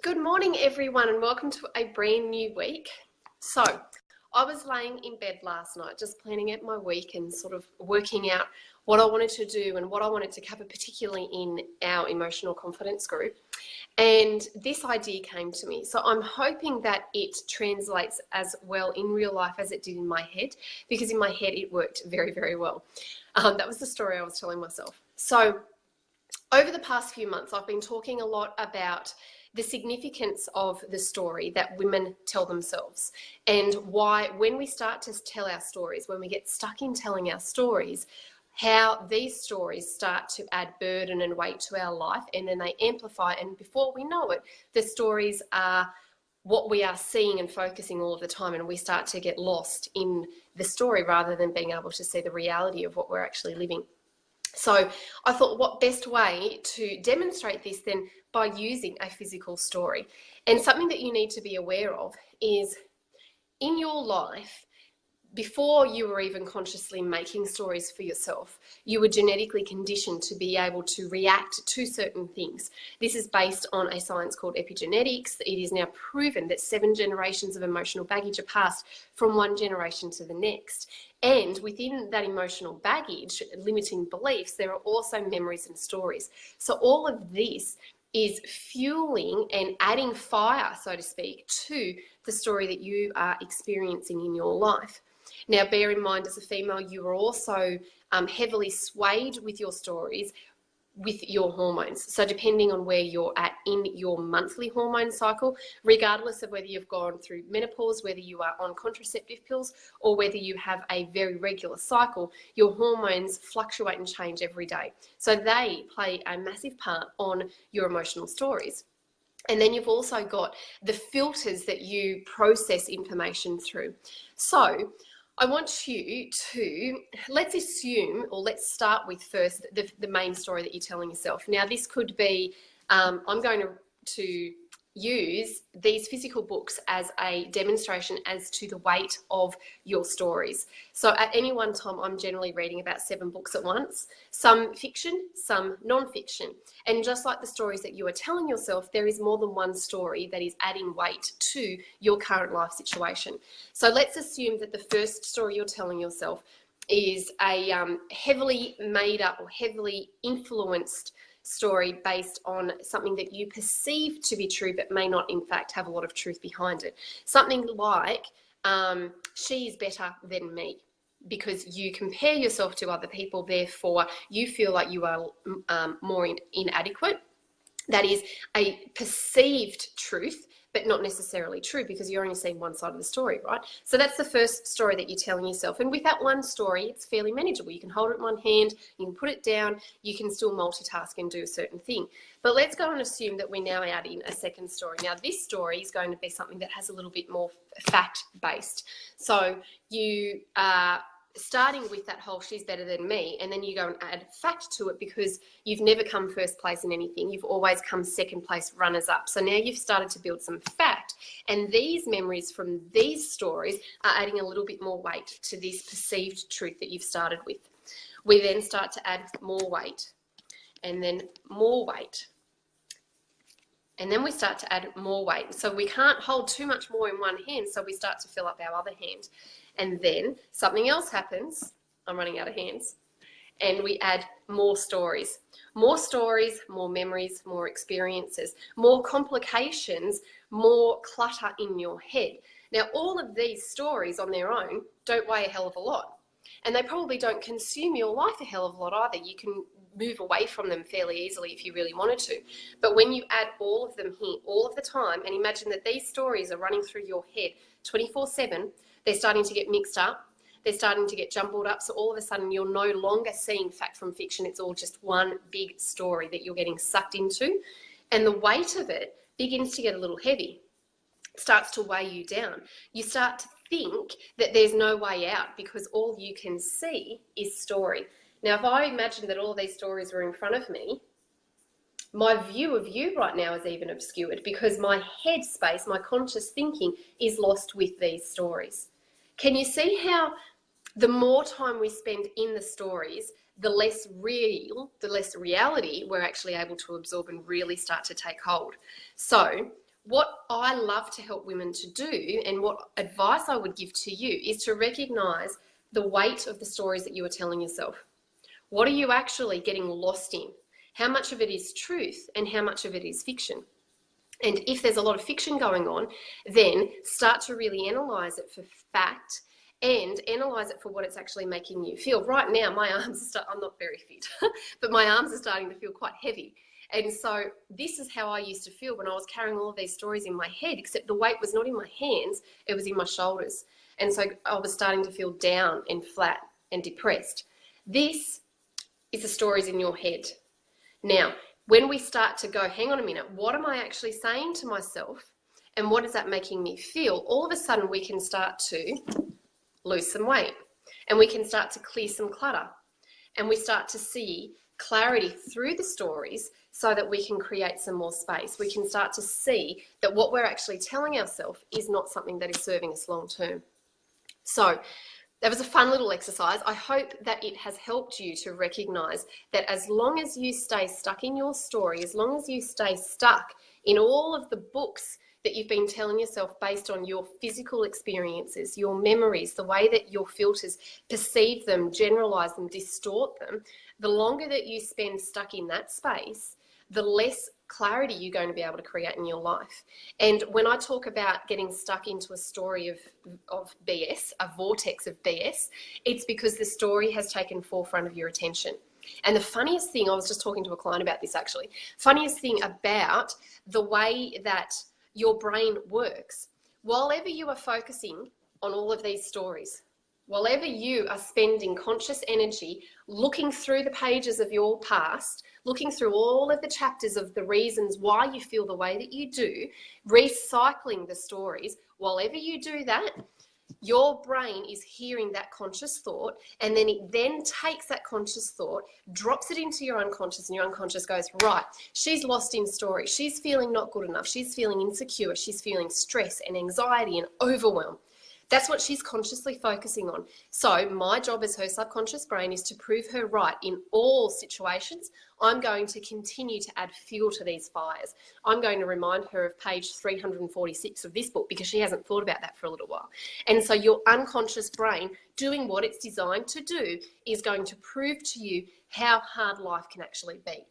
Good morning, everyone, and welcome to a brand new week. So, I was laying in bed last night just planning out my week and sort of working out what I wanted to do and what I wanted to cover, particularly in our emotional confidence group. And this idea came to me. So I'm hoping that it translates as well in real life as it did in my head, because in my head it worked very, very well. That was the story I was telling myself. So over the past few months, I've been talking a lot about the significance of the story that women tell themselves, and why when we start to tell our stories, when we get stuck in telling our stories, how these stories start to add burden and weight to our life, and then they amplify, and before we know it, the stories are what we are seeing and focusing all of the time, and we start to get lost in the story rather than being able to see the reality of what we're actually living. So I thought, what best way to demonstrate this than by using a physical story? And something that you need to be aware of is in your life, before you were even consciously making stories for yourself, you were genetically conditioned to be able to react to certain things. This is based on a science called epigenetics. It is now proven that 7 generations of emotional baggage are passed from one generation to the next. And within that emotional baggage, limiting beliefs, there are also memories and stories. So all of this is fueling and adding fire, so to speak, to the story that you are experiencing in your life. Now, bear in mind, as a female, you are also heavily swayed with your stories with your hormones. So depending on where you're at in your monthly hormone cycle, regardless of whether you've gone through menopause, whether you are on contraceptive pills, or whether you have a very regular cycle, your hormones fluctuate and change every day. So they play a massive part on your emotional stories. And then you've also got the filters that you process information through. So I want you to, let's assume, or let's start with first the main story that you're telling yourself. Now, this could be, I'm going to use these physical books as a demonstration as to the weight of your stories. So at any one time, I'm generally reading about 7 books at once, some fiction, some non-fiction. And just like the stories that you are telling yourself, there is more than one story that is adding weight to your current life situation. So let's assume that the first story you're telling yourself is a heavily made up or heavily influenced story based on something that you perceive to be true but may not in fact have a lot of truth behind it. Something like she is better than me, because you compare yourself to other people, therefore you feel like you are more inadequate. That is a perceived truth, but not necessarily true, because you're only seeing one side of the story, right? So that's the first story that you're telling yourself. And with that one story, it's fairly manageable. You can hold it in one hand, you can put it down, you can still multitask and do a certain thing. But let's go and assume that we now add in a second story. Now, this story is going to be something that has a little bit more fact-based. So you are starting with that whole she's better than me, and then you go and add fact to it, because you've never come first place in anything. You've always come second place, runners up. So now you've started to build some fact, and these memories from these stories are adding a little bit more weight to this perceived truth that you've started with. We then start to add more weight, and then more weight. And then we start to add more weight. So we can't hold too much more in one hand, so we start to fill up our other hand. And then something else happens. I'm running out of hands. And we add more stories. More stories, more memories, more experiences, more complications, more clutter in your head. Now, all of these stories on their own don't weigh a hell of a lot. And they probably don't consume your life a hell of a lot either. You can move away from them fairly easily if you really wanted to. But when you add all of them here all of the time, and imagine that these stories are running through your head 24/7, they're starting to get mixed up, they're starting to get jumbled up, so all of a sudden you're no longer seeing fact from fiction. It's all just one big story that you're getting sucked into, and the weight of it begins to get a little heavy. It starts to weigh you down. You start to think that there's no way out, because all you can see is story. Now, if I imagine that all these stories were in front of me, my view of you right now is even obscured, because my head space, my conscious thinking is lost with these stories. Can you see how the more time we spend in the stories, the less real, the less reality we're actually able to absorb and really start to take hold? So What I love to help women to do, and what advice I would give to you, is to recognize the weight of the stories that you are telling yourself. What are you actually getting lost in? How much of it is truth and how much of it is fiction? And if there's a lot of fiction going on, then start to really analyze it for fact and analyze it for what it's actually making you feel. Right now, my arms I'm not very fit, but my arms are starting to feel quite heavy. And so this is how I used to feel when I was carrying all of these stories in my head, except the weight was not in my hands, it was in my shoulders. And so I was starting to feel down and flat and depressed. This is the stories in your head. Now, when we start to go, hang on a minute, what am I actually saying to myself? And what is that making me feel? All of a sudden, we can start to lose some weight, and we can start to clear some clutter, and we start to see clarity through the stories so that we can create some more space. We can start to see that what we're actually telling ourselves is not something that is serving us long term. So that was a fun little exercise. I hope that it has helped you to recognize that as long as you stay stuck in your story, as long as you stay stuck in all of the books that you've been telling yourself based on your physical experiences, your memories, the way that your filters perceive them, generalize them, distort them, the longer that you spend stuck in that space, the less clarity you're going to be able to create in your life. And when I talk about getting stuck into a story of BS, a vortex of BS, it's because the story has taken forefront of your attention. And the funniest thing, I was just talking to a client about this actually, funniest thing about the way that your brain works, while ever you are focusing on all of these stories, while ever you are spending conscious energy looking through the pages of your past, looking through all of the chapters of the reasons why you feel the way that you do, recycling the stories, while ever you do that, your brain is hearing that conscious thought, and then it then takes that conscious thought, drops it into your unconscious, and your unconscious goes, right, she's lost in story. She's feeling not good enough. She's feeling insecure. She's feeling stress and anxiety and overwhelm. That's what she's consciously focusing on. So my job as her subconscious brain is to prove her right in all situations. I'm going to continue to add fuel to these fires. I'm going to remind her of page 346 of this book because she hasn't thought about that for a little while. And so your unconscious brain doing what it's designed to do is going to prove to you how hard life can actually be.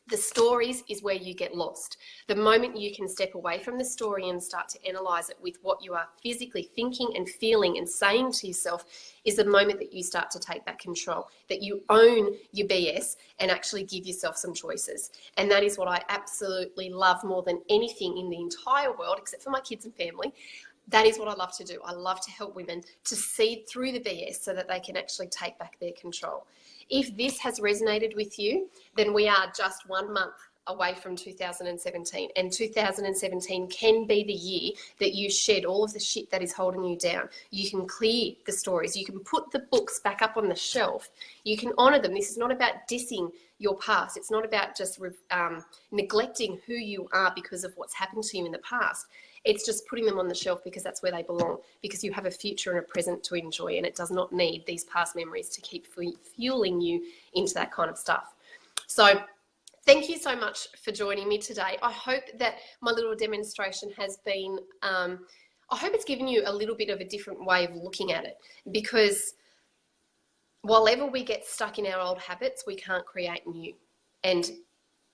The stories is where you get lost. The moment you can step away from the story and start to analyze it with what you are physically thinking and feeling and saying to yourself is the moment that you start to take back control, that you own your BS and actually give yourself some choices. And that is what I absolutely love more than anything in the entire world, except for my kids and family. That is what I love to do. I love to help women to see through the BS so that they can actually take back their control. If this has resonated with you, then we are just 1 month away from 2017, and 2017 can be the year that you shed all of the shit that is holding you down. You can clear the stories. You can put the books back up on the shelf. You can honor them. This is not about dissing your past. It's not about just neglecting who you are because of what's happened to you in the past. It's just putting them on the shelf because that's where they belong, because you have a future and a present to enjoy, and it does not need these past memories to keep fueling you into that kind of stuff. So thank you so much for joining me today. I hope that my little demonstration has been, I hope it's given you a little bit of a different way of looking at it, because while ever we get stuck in our old habits, we can't create new. And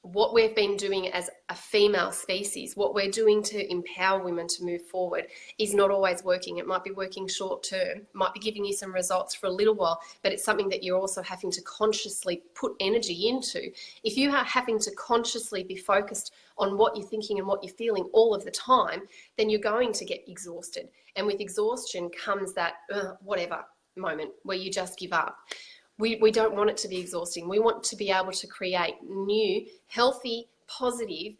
what we've been doing as a female species, what we're doing to empower women to move forward is not always working. It might be working short term, might be giving you some results for a little while, but it's something that you're also having to consciously put energy into. If you are having to consciously be focused on what you're thinking and what you're feeling all of the time, then you're going to get exhausted. And with exhaustion comes that whatever moment where you just give up. We don't want it to be exhausting. We want to be able to create new, healthy, positive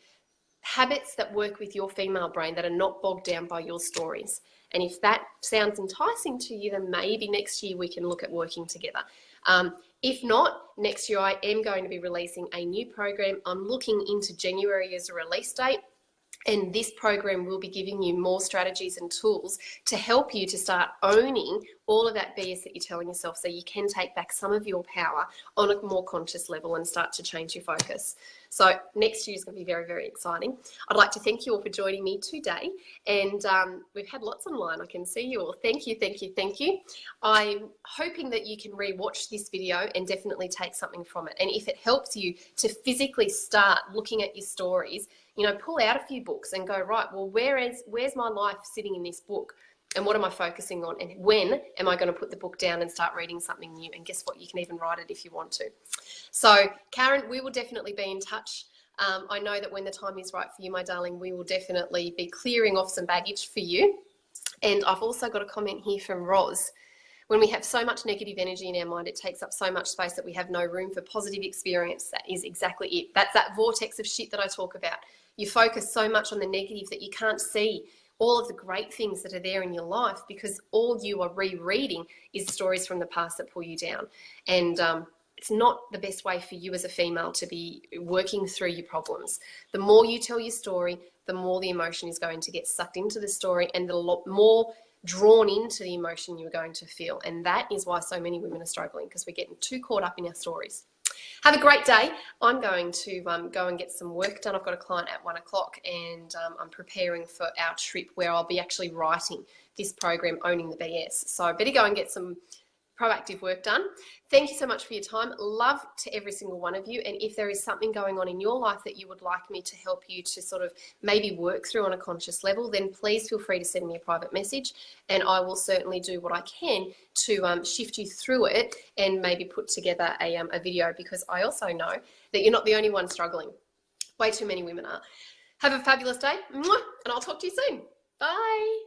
habits that work with your female brain, that are not bogged down by your stories. And if that sounds enticing to you, then maybe next year we can look at working together. If not, next year I am going to be releasing a new program. I'm looking into January as a release date. And this program will be giving you more strategies and tools to help you to start owning all of that BS that you're telling yourself, so you can take back some of your power on a more conscious level and start to change your focus. So next year is going to be very, very exciting. I'd like to thank you all for joining me today. And we've had lots online. I can see you all. Thank you, thank you, thank you. I'm hoping that you can re-watch this video and definitely take something from it. And if it helps you to physically start looking at your stories, you know, pull out a few books and go, right, well, where's my life sitting in this book? And what am I focusing on? And when am I going to put the book down and start reading something new? And guess what? You can even write it if you want to. So, Karen, we will definitely be in touch. I know that when the time is right for you, my darling, we will definitely be clearing off some baggage for you. And I've also got a comment here from Roz. When we have so much negative energy in our mind, it takes up so much space that we have no room for positive experience. That is exactly it. That's that vortex of shit that I talk about. You focus so much on the negative that you can't see all of the great things that are there in your life, because all you are rereading is stories from the past that pull you down. And it's not the best way for you as a female to be working through your problems. The more you tell your story, the more the emotion is going to get sucked into the story, and the more drawn into the emotion you're going to feel. And that is why so many women are struggling, because we're getting too caught up in our stories. Have a great day. I'm going to go and get some work done. I've got a client at 1 o'clock, and I'm preparing for our trip where I'll be actually writing this program, Owning the BS. So I better go and get some proactive work done. Thank you so much for your time. Love to every single one of you. And if there is something going on in your life that you would like me to help you to sort of maybe work through on a conscious level, then please feel free to send me a private message, and I will certainly do what I can to shift you through it and maybe put together a video, because I also know that you're not the only one struggling. Way too many women are. Have a fabulous day, and I'll talk to you soon. Bye.